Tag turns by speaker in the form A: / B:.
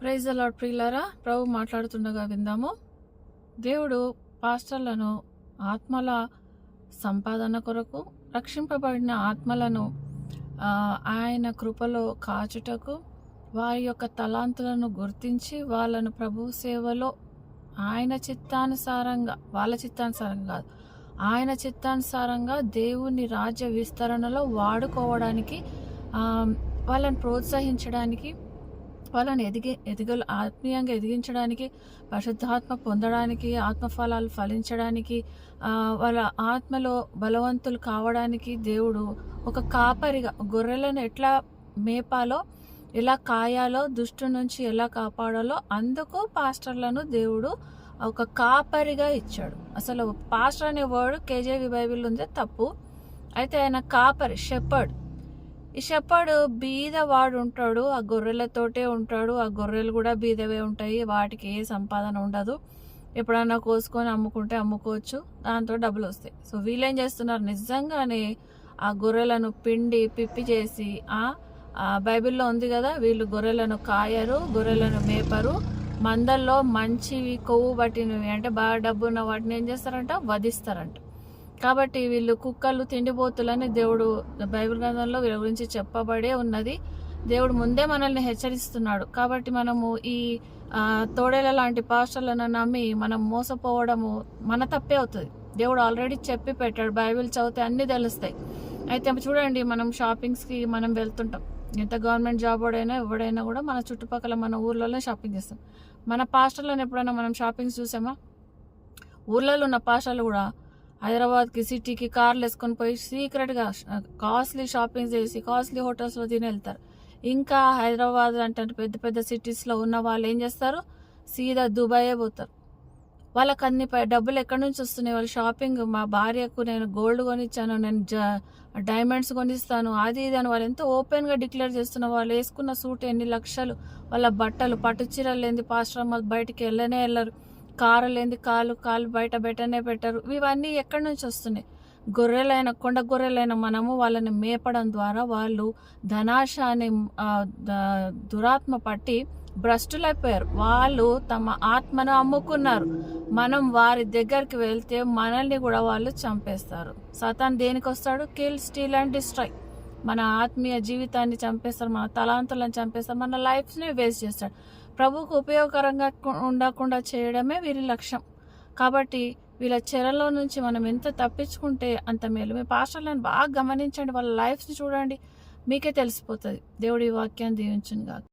A: Praise the lord ప్రియులారా, ప్రభు మాట్లాడుతుండగా విందాము. దేవుడు పాస్టర్లను ఆత్మల సంపాదన కొరకు, రక్షింపబడిన ఆత్మలను ఆయన కృపలో కాచుటకు, వారి యొక్క తలాంతులను గుర్తించి వాళ్ళను ప్రభు సేవలో ఆయన చిత్తానుసారంగా, వాళ్ళ చిత్తానుసారంగా కాదు, ఆయన చిత్తానుసారంగా దేవుని రాజ్య విస్తరణలో వాడుకోవడానికి, వాళ్ళని ప్రోత్సహించడానికి, వాళ్ళని ఆత్మీయంగా ఎదిగించడానికి, పరిశుద్ధాత్మ పొందడానికి, ఆత్మఫలాలు ఫలించడానికి, వాళ్ళ ఆత్మలో బలవంతులు కావడానికి దేవుడు ఒక కాపరిగా గొర్రెలను ఎట్లా మేపాలో, ఎలా కాయాలో, దుష్టు నుంచి ఎలా కాపాడాలో అందుకు పాస్టర్లను దేవుడు ఒక కాపరిగా ఇచ్చాడు. అసలు పాస్టర్ అనే వర్డ్ కేజేవి బైబిల్ ఉందే తప్పు. అయితే ఆయన కాపరి, షెపర్డ్. ఈ షెపర్డ్ బీద వాడు ఉంటాడు, ఆ గొర్రెలతోటే ఉంటాడు. ఆ గొర్రెలు కూడా బీదవే ఉంటాయి, వాటికి ఏ సంపాదన ఉండదు. ఎప్పుడన్నా కోసుకొని అమ్ముకుంటే అమ్ముకోవచ్చు, దాంతో డబ్బులు వస్తాయి. సో వీళ్ళేం చేస్తున్నారు, నిజంగానే ఆ గొర్రెలను పిండి పిప్పి చేసి, బైబిల్లో ఉంది కదా, వీళ్ళు గొర్రెలను కాయరు, గొర్రెలను మేపరు, మందల్లో మంచివి కొవ్వు పట్టినవి అంటే బాగా డబ్బున్న వాటిని ఏం చేస్తారంట, వధిస్తారంట. కాబట్టి వీళ్ళు కుక్కలు, తిండిపోతులని దేవుడు బైబిల్ గ్రంథంలో వీళ్ళ గురించి చెప్పబడే ఉన్నది. దేవుడు ముందే మనల్ని హెచ్చరిస్తున్నాడు. కాబట్టి మనము ఈ తోడేల లాంటి పాస్టర్లను నమ్మి మనం మోసపోవడము మన తప్పే అవుతుంది. దేవుడు ఆల్రెడీ చెప్పి పెట్టాడు, బైబిల్ చదివితే అన్నీ తెలుస్తాయి. అయితే చూడండి, మనం షాపింగ్స్కి మనం వెళ్తుంటాం. ఎంత గవర్నమెంట్ జాబ్ ఎవడైనా కూడా మన చుట్టుపక్కల మన ఊర్లలో షాపింగ్ చేస్తాం. మన పాస్టర్లను ఎప్పుడైనా మనం షాపింగ్స్ చూసామా? ఊర్లలో ఉన్న పాస్టర్లు కూడా హైదరాబాద్కి, సిటీకి కార్లు వేసుకొని పోయి సీక్రెట్గా కాస్ట్లీ షాపింగ్ చేసి కాస్ట్లీ హోటల్స్లో తిని వెళ్తారు. ఇంకా హైదరాబాద్ అంటే పెద్ద పెద్ద సిటీస్లో ఉన్న వాళ్ళు ఏం చేస్తారు, సీదా దుబాయే పోతారు. వాళ్ళకి అన్ని డబ్బులు ఎక్కడి నుంచి వస్తున్నాయి? వాళ్ళు షాపింగ్, మా భార్యకు నేను గోల్డ్ కొనిచ్చాను, నేను డైమండ్స్ కొనిస్తాను, అది ఇది అని వాళ్ళు ఎంతో ఓపెన్గా డిక్లేర్ చేస్తున్నారు. వాళ్ళు వేసుకున్న సూట్ ఎన్ని లక్షలు, వాళ్ళ బట్టలు, పట్టు చీరలు లేని పాస్టర్ అమ్మ బయటికి వెళ్ళరు, కారు లేని కాలు బయట పెట్టనే పెట్టరు. ఇవన్నీ ఎక్కడి నుంచి వస్తున్నాయి? గొర్రెలైన, కొండ గొర్రెలైన మనము వాళ్ళని మేపడం ద్వారా వాళ్ళు ధనాశ అనే దురాత్మ పట్టి భ్రష్టులైపోయారు. వాళ్ళు తమ ఆత్మను అమ్ముకున్నారు. మనం వారి దగ్గరికి వెళ్తే మనల్ని కూడా వాళ్ళు చంపేస్తారు. సాతాను దేనికి వస్తాడు? Kill, steel and destroy. మన ఆత్మీయ జీవితాన్ని చంపేస్తారు, మన తలాంతులను చంపేస్తారు, మన లైఫ్ని వేస్ట్ చేస్తాడు. ప్రభువుకు ఉపయోగకరంగా ఉండకుండా చేయడమే వీరి లక్ష్యం. కాబట్టి వీళ్ళ చెరలో నుంచి మనం ఎంత తప్పించుకుంటే అంత మేలు. మీ పాస్టర్లను బాగా గమనించండి, వాళ్ళ లైఫ్ని చూడండి, మీకే తెలిసిపోతుంది. దేవుడి వాక్యాన్ని దీవించును గాక.